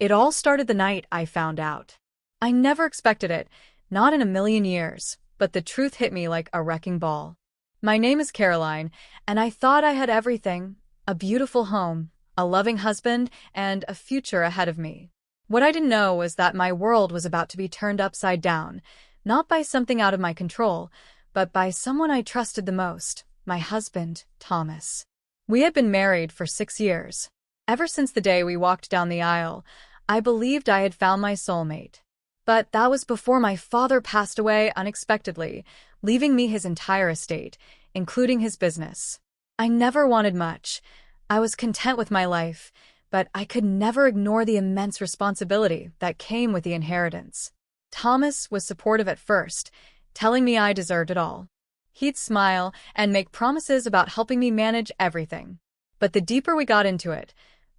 It all started the night I found out. I never expected it, not in a million years, but the truth hit me like a wrecking ball. My name is Caroline, and I thought I had everything: a beautiful home, a loving husband, and a future ahead of me. What I didn't know was that my world was about to be turned upside down, not by something out of my control, but by someone I trusted the most, my husband, Thomas. We had been married for 6 years. Ever since the day we walked down the aisle, I believed I had found my soulmate. But that was before my father passed away unexpectedly, leaving me his entire estate, including his business. I never wanted much. I was content with my life, but I could never ignore the immense responsibility that came with the inheritance. Thomas was supportive at first, telling me I deserved it all. He'd smile and make promises about helping me manage everything. But the deeper we got into it,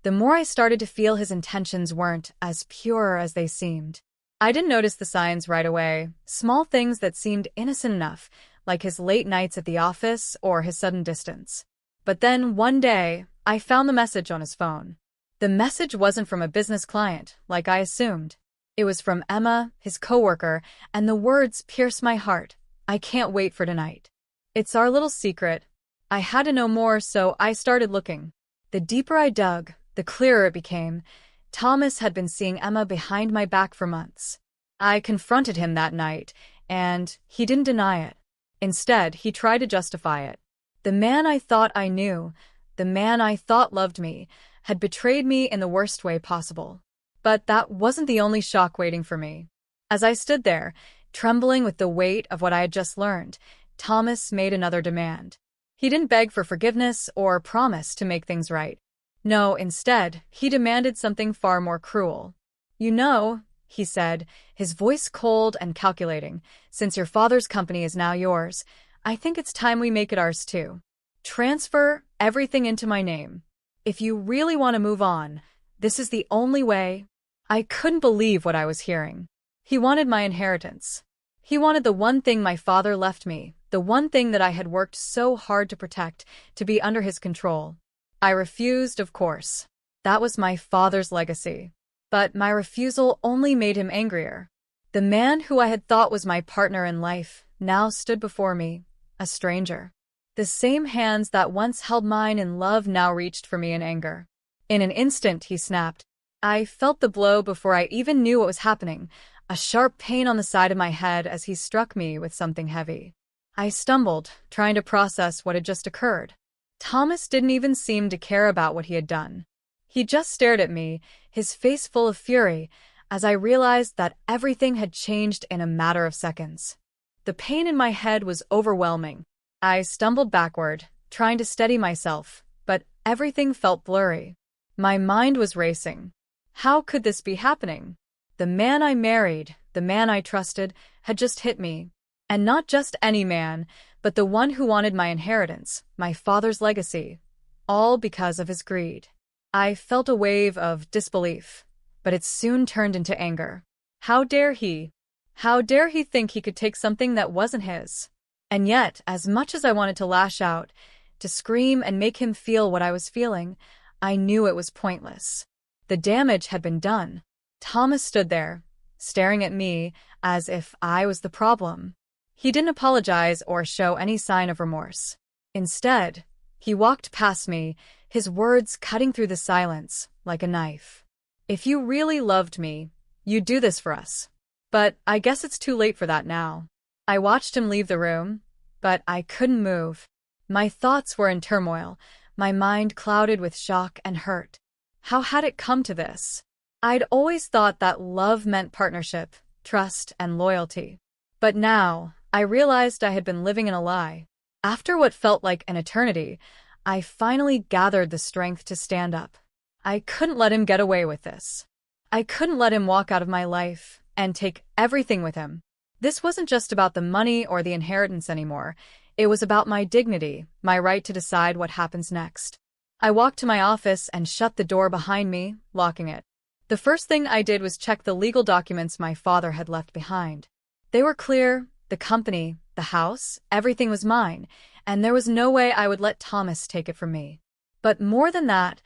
the more I started to feel his intentions weren't as pure as they seemed. I didn't notice the signs right away, small things that seemed innocent enough, like his late nights at the office or his sudden distance. But then, one day, I found the message on his phone. The message wasn't from a business client, like I assumed. It was from Emma, his coworker, and the words pierced my heart. "I can't wait for tonight. It's our little secret." I had to know more, so I started looking. The deeper I dug, the clearer it became. Thomas had been seeing Emma behind my back for months. I confronted him that night, and he didn't deny it. Instead, he tried to justify it. The man I thought I knew, the man I thought loved me, had betrayed me in the worst way possible. But that wasn't the only shock waiting for me. As I stood there, trembling with the weight of what I had just learned, Thomas made another demand. He didn't beg for forgiveness or promise to make things right. No, instead, he demanded something far more cruel. "You know," he said, his voice cold and calculating, "since your father's company is now yours, I think it's time we make it ours too. Transfer everything into my name. If you really want to move on, this is the only way." I couldn't believe what I was hearing. He wanted my inheritance. He wanted the one thing my father left me, the one thing that I had worked so hard to protect, to be under his control. I refused, of course. That was my father's legacy. But my refusal only made him angrier. The man who I had thought was my partner in life now stood before me, a stranger. The same hands that once held mine in love now reached for me in anger. In an instant, he snapped. I felt the blow before I even knew what was happening, a sharp pain on the side of my head as he struck me with something heavy. I stumbled, trying to process what had just occurred. Thomas didn't even seem to care about what he had done. He just stared at me, his face full of fury, as I realized that everything had changed in a matter of seconds. The pain in my head was overwhelming. I stumbled backward, trying to steady myself, but everything felt blurry. My mind was racing. How could this be happening? The man I married, the man I trusted, had just hit me. And not just any man, but the one who wanted my inheritance, my father's legacy, all because of his greed. I felt a wave of disbelief, but it soon turned into anger. How dare he? How dare he think he could take something that wasn't his? And yet, as much as I wanted to lash out, to scream and make him feel what I was feeling, I knew it was pointless. The damage had been done. Thomas stood there, staring at me as if I was the problem. He didn't apologize or show any sign of remorse. Instead, he walked past me, his words cutting through the silence like a knife. "If you really loved me, you'd do this for us. But I guess it's too late for that now." I watched him leave the room, but I couldn't move. My thoughts were in turmoil, my mind clouded with shock and hurt. How had it come to this? I'd always thought that love meant partnership, trust, and loyalty. But now, I realized I had been living in a lie. After what felt like an eternity, I finally gathered the strength to stand up. I couldn't let him get away with this. I couldn't let him walk out of my life and take everything with him. This wasn't just about the money or the inheritance anymore. It was about my dignity, my right to decide what happens next. I walked to my office and shut the door behind me, locking it. The first thing I did was check the legal documents my father had left behind. They were clear: the company, the house, everything was mine, and there was no way I would let Thomas take it from me. But more than that,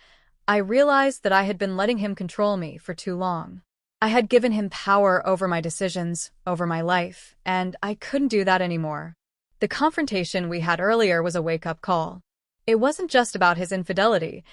I realized that I had been letting him control me for too long. I had given him power over my decisions, over my life, and I couldn't do that anymore. The confrontation we had earlier was a wake-up call. It wasn't just about his infidelity.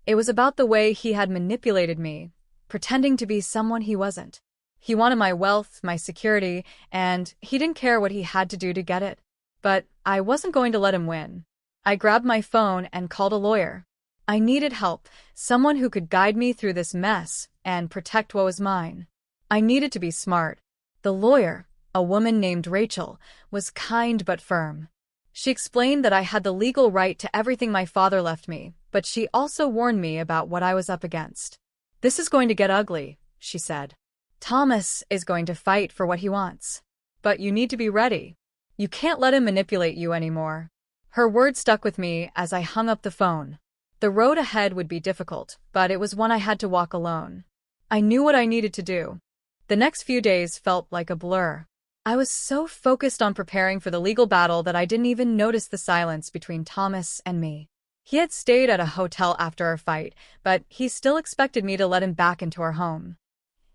It was about the way he had manipulated me, pretending to be someone he wasn't. He wanted my wealth, my security, and he didn't care what he had to do to get it. But I wasn't going to let him win. I grabbed my phone and called a lawyer. I needed help, someone who could guide me through this mess and protect what was mine. I needed to be smart. The lawyer, a woman named Rachel, was kind but firm. She explained that I had the legal right to everything my father left me, but she also warned me about what I was up against. "This is going to get ugly," she said. "Thomas is going to fight for what he wants. But you need to be ready. You can't let him manipulate you anymore." Her words stuck with me as I hung up the phone. The road ahead would be difficult, but it was one I had to walk alone. I knew what I needed to do. The next few days felt like a blur. I was so focused on preparing for the legal battle that I didn't even notice the silence between Thomas and me. He had stayed at a hotel after our fight, but he still expected me to let him back into our home.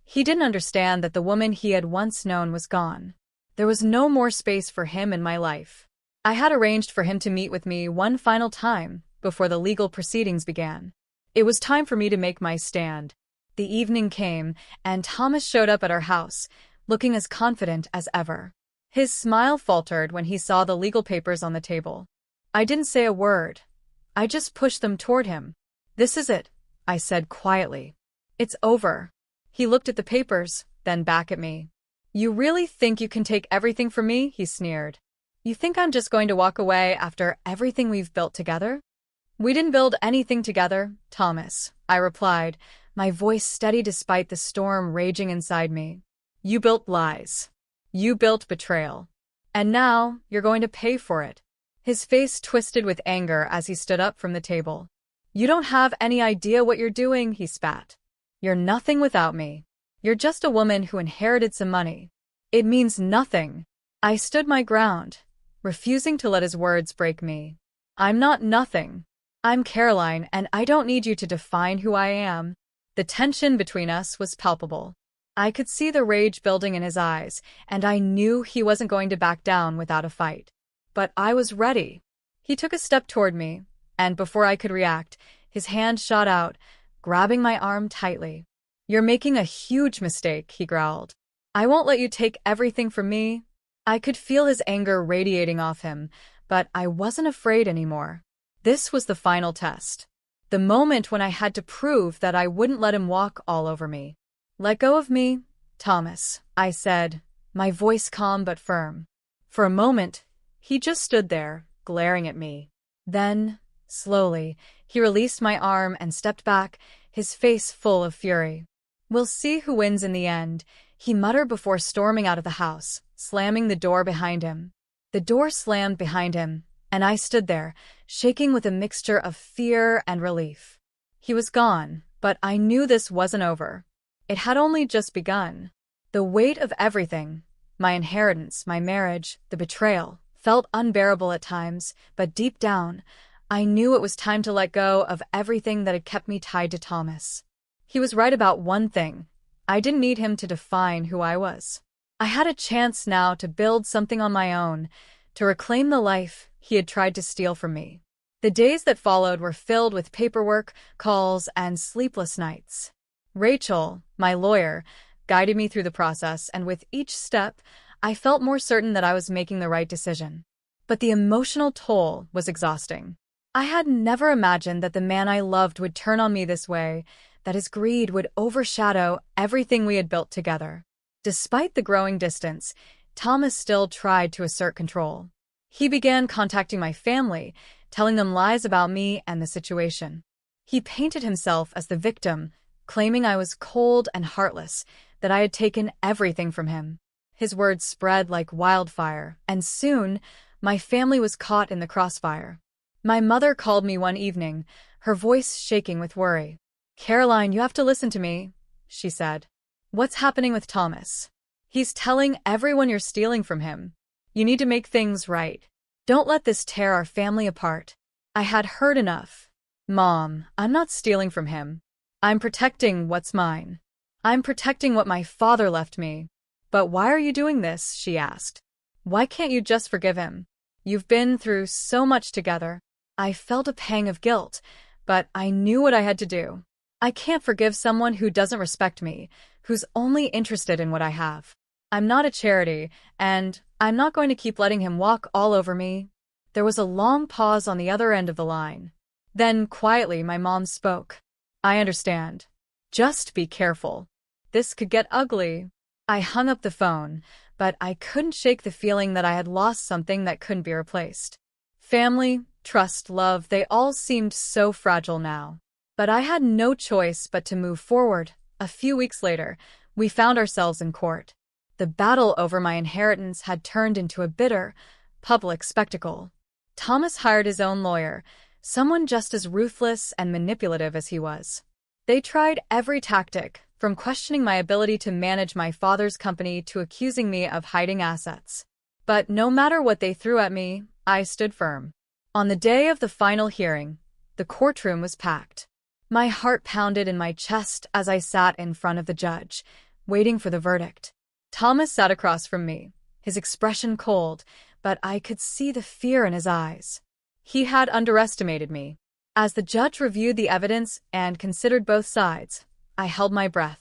He didn't understand that the woman he had once known was gone. There was no more space for him in my life. I had arranged for him to meet with me one final time before the legal proceedings began. It was time for me to make my stand. The evening came, and Thomas showed up at our house, looking as confident as ever. His smile faltered when he saw the legal papers on the table. I didn't say a word. I just pushed them toward him. "This is it," I said quietly. "It's over." He looked at the papers, then back at me. "You really think you can take everything from me?" he sneered. "You think I'm just going to walk away after everything we've built together?" "We didn't build anything together, Thomas," I replied, my voice steady despite the storm raging inside me. "You built lies. You built betrayal. And now you're going to pay for it." His face twisted with anger as he stood up from the table. "You don't have any idea what you're doing," he spat. "You're nothing without me. You're just a woman who inherited some money. It means nothing." I stood my ground, refusing to let his words break me. "I'm not nothing. I'm Caroline, and I don't need you to define who I am." The tension between us was palpable. I could see the rage building in his eyes, and I knew he wasn't going to back down without a fight. But I was ready. He took a step toward me, and before I could react, his hand shot out, grabbing my arm tightly. "You're making a huge mistake," he growled. "I won't let you take everything from me." I could feel his anger radiating off him, but I wasn't afraid anymore. This was the final test. The moment when I had to prove that I wouldn't let him walk all over me. "Let go of me, Thomas," I said, my voice calm but firm. For a moment, he just stood there, glaring at me. Then, slowly, he released my arm and stepped back, his face full of fury. "We'll see who wins in the end," he muttered before storming out of the house, slamming the door behind him. The door slammed behind him, and I stood there, shaking with a mixture of fear and relief. He was gone, but I knew this wasn't over. It had only just begun. The weight of everything, my inheritance, my marriage, the betrayal, felt unbearable at times, but deep down, I knew it was time to let go of everything that had kept me tied to Thomas. He was right about one thing. I didn't need him to define who I was. I had a chance now to build something on my own, to reclaim the life he had tried to steal from me. The days that followed were filled with paperwork, calls, and sleepless nights. Rachel, my lawyer, guided me through the process, and with each step, I felt more certain that I was making the right decision. But the emotional toll was exhausting. I had never imagined that the man I loved would turn on me this way, that his greed would overshadow everything we had built together. Despite the growing distance, Thomas still tried to assert control. He began contacting my family, telling them lies about me and the situation. He painted himself as the victim, claiming I was cold and heartless, that I had taken everything from him. His words spread like wildfire, and soon, my family was caught in the crossfire. My mother called me one evening, her voice shaking with worry. "Caroline, you have to listen to me," she said. "What's happening with Thomas? He's telling everyone you're stealing from him. You need to make things right. Don't let this tear our family apart." I had heard enough. Mom, I'm not stealing from him. I'm protecting what's mine. I'm protecting what my father left me. But why are you doing this? She asked. Why can't you just forgive him? You've been through so much together. I felt a pang of guilt, but I knew what I had to do. I can't forgive someone who doesn't respect me, who's only interested in what I have. I'm not a charity, and I'm not going to keep letting him walk all over me. There was a long pause on the other end of the line. Then, quietly, my mom spoke. I understand. Just be careful. This could get ugly. I hung up the phone, but I couldn't shake the feeling that I had lost something that couldn't be replaced. Family, trust, love, they all seemed so fragile now. But I had no choice but to move forward. A few weeks later, we found ourselves in court. The battle over my inheritance had turned into a bitter, public spectacle. Thomas hired his own lawyer, someone just as ruthless and manipulative as he was. They tried every tactic, from questioning my ability to manage my father's company to accusing me of hiding assets. But no matter what they threw at me, I stood firm. On the day of the final hearing, the courtroom was packed. My heart pounded in my chest as I sat in front of the judge, waiting for the verdict. Thomas sat across from me, his expression cold, but I could see the fear in his eyes. He had underestimated me. As the judge reviewed the evidence and considered both sides, I held my breath.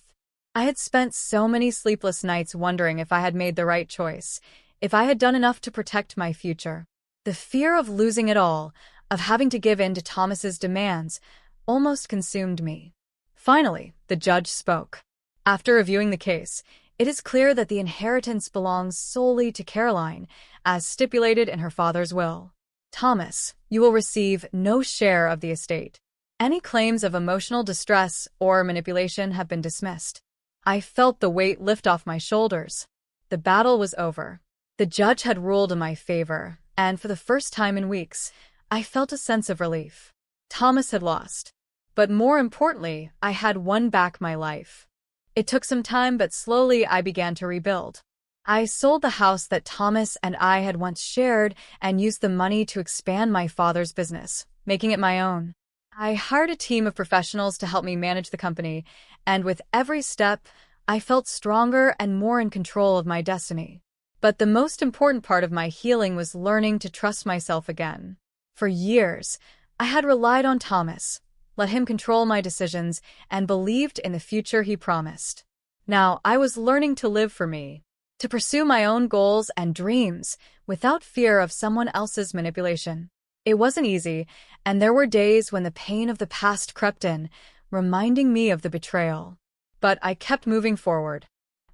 I had spent so many sleepless nights wondering if I had made the right choice, if I had done enough to protect my future. The fear of losing it all, of having to give in to Thomas's demands, almost consumed me. Finally, the judge spoke. After reviewing the case, it is clear that the inheritance belongs solely to Caroline, as stipulated in her father's will. Thomas, you will receive no share of the estate. Any claims of emotional distress or manipulation have been dismissed. I felt the weight lift off my shoulders. The battle was over. The judge had ruled in my favor, and for the first time in weeks, I felt a sense of relief. Thomas had lost. But more importantly, I had won back my life. It took some time, but slowly I began to rebuild. I sold the house that Thomas and I had once shared and used the money to expand my father's business, making it my own. I hired a team of professionals to help me manage the company, and with every step, I felt stronger and more in control of my destiny. But the most important part of my healing was learning to trust myself again. For years, I had relied on Thomas, let him control my decisions, and believed in the future he promised. Now I was learning to live for me, to pursue my own goals and dreams without fear of someone else's manipulation. It wasn't easy, and there were days when the pain of the past crept in, reminding me of the betrayal. But I kept moving forward.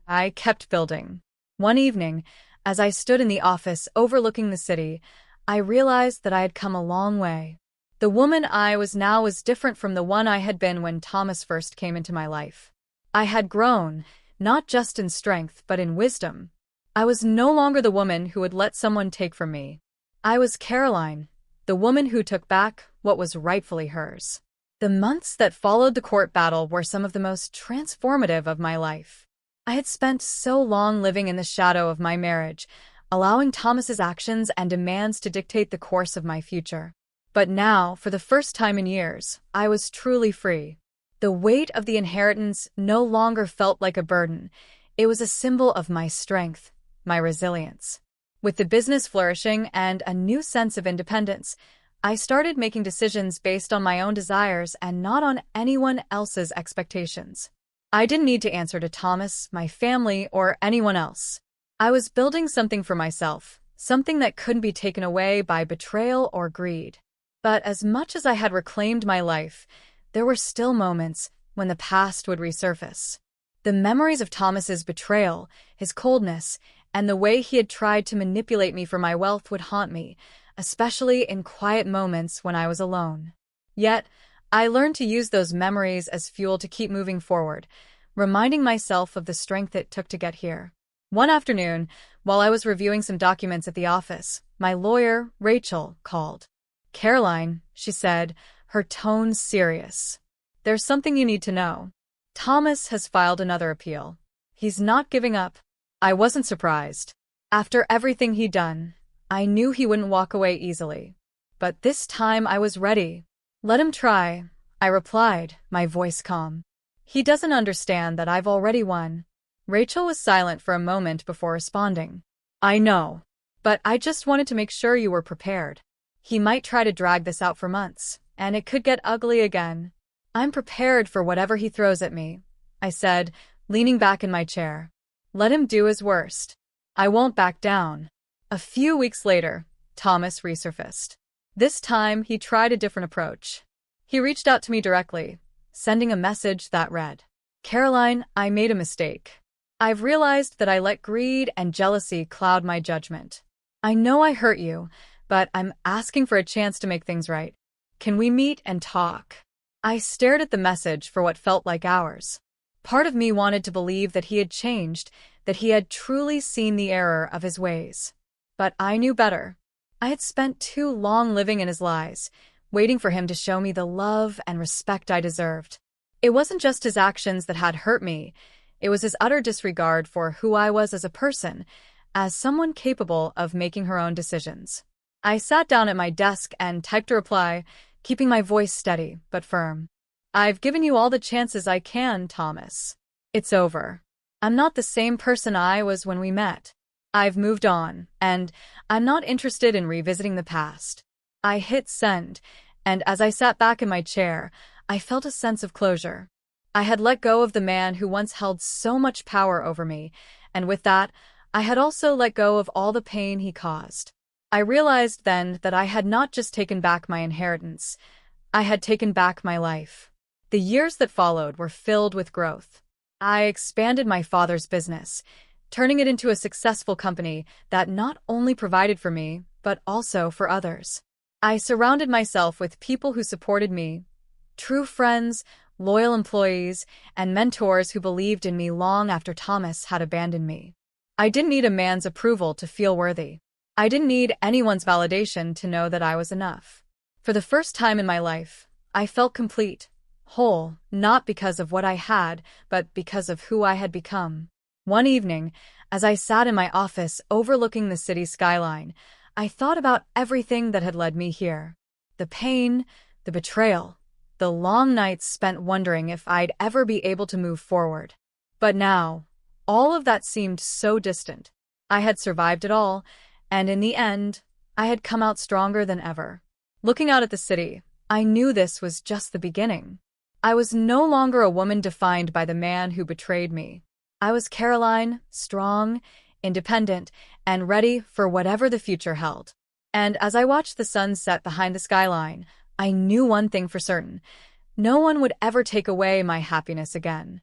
I kept building. One evening, as I stood in the office overlooking the city, I realized that I had come a long way. The woman I was now was different from the one I had been when Thomas first came into my life. I had grown, not just in strength but in wisdom. I was no longer the woman who would let someone take from me. I was Caroline, the woman who took back what was rightfully hers. The months that followed the court battle were some of the most transformative of my life. I had spent so long living in the shadow of my marriage, allowing Thomas's actions and demands to dictate the course of my future. But now, for the first time in years, I was truly free. The weight of the inheritance no longer felt like a burden. It was a symbol of my strength, my resilience. With the business flourishing and a new sense of independence, I started making decisions based on my own desires and not on anyone else's expectations. I didn't need to answer to Thomas, my family, or anyone else. I was building something for myself, something that couldn't be taken away by betrayal or greed. But as much as I had reclaimed my life, there were still moments when the past would resurface. The memories of Thomas's betrayal, his coldness, and the way he had tried to manipulate me for my wealth would haunt me, especially in quiet moments when I was alone. Yet, I learned to use those memories as fuel to keep moving forward, reminding myself of the strength it took to get here. One afternoon, while I was reviewing some documents at the office, my lawyer, Rachel, called. "Caroline," she said, her tone serious. "There's something you need to know. Thomas has filed another appeal. He's not giving up." I wasn't surprised. After everything he'd done, I knew he wouldn't walk away easily. But this time I was ready. Let him try, I replied, my voice calm. He doesn't understand that I've already won. Rachel was silent for a moment before responding. I know. But I just wanted to make sure you were prepared. He might try to drag this out for months, and it could get ugly again. I'm prepared for whatever he throws at me, I said, leaning back in my chair. Let him do his worst. I won't back down. A few weeks later, Thomas resurfaced. This time, he tried a different approach. He reached out to me directly, sending a message that read, Caroline, I made a mistake. I've realized that I let greed and jealousy cloud my judgment. I know I hurt you, but I'm asking for a chance to make things right. Can we meet and talk? I stared at the message for what felt like hours. Part of me wanted to believe that he had changed, that he had truly seen the error of his ways. But I knew better. I had spent too long living in his lies, waiting for him to show me the love and respect I deserved. It wasn't just his actions that had hurt me. It was his utter disregard for who I was as a person, as someone capable of making her own decisions. I sat down at my desk and typed a reply, keeping my voice steady but firm. I've given you all the chances I can, Thomas. It's over. I'm not the same person I was when we met. I've moved on, and I'm not interested in revisiting the past. I hit send, and as I sat back in my chair, I felt a sense of closure. I had let go of the man who once held so much power over me, and with that, I had also let go of all the pain he caused. I realized then that I had not just taken back my inheritance, I had taken back my life. The years that followed were filled with growth. I expanded my father's business, turning it into a successful company that not only provided for me, but also for others. I surrounded myself with people who supported me, true friends, loyal employees, and mentors who believed in me long after Thomas had abandoned me. I didn't need a man's approval to feel worthy. I didn't need anyone's validation to know that I was enough. For the first time in my life, I felt complete, whole, not because of what I had, but because of who I had become. One evening, as I sat in my office overlooking the city skyline, I thought about everything that had led me here. The pain, the betrayal, the long nights spent wondering if I'd ever be able to move forward. But now, all of that seemed so distant. I had survived it all, and in the end, I had come out stronger than ever. Looking out at the city, I knew this was just the beginning. I was no longer a woman defined by the man who betrayed me. I was Caroline, strong, independent, and ready for whatever the future held. And as I watched the sun set behind the skyline, I knew one thing for certain. No one would ever take away my happiness again.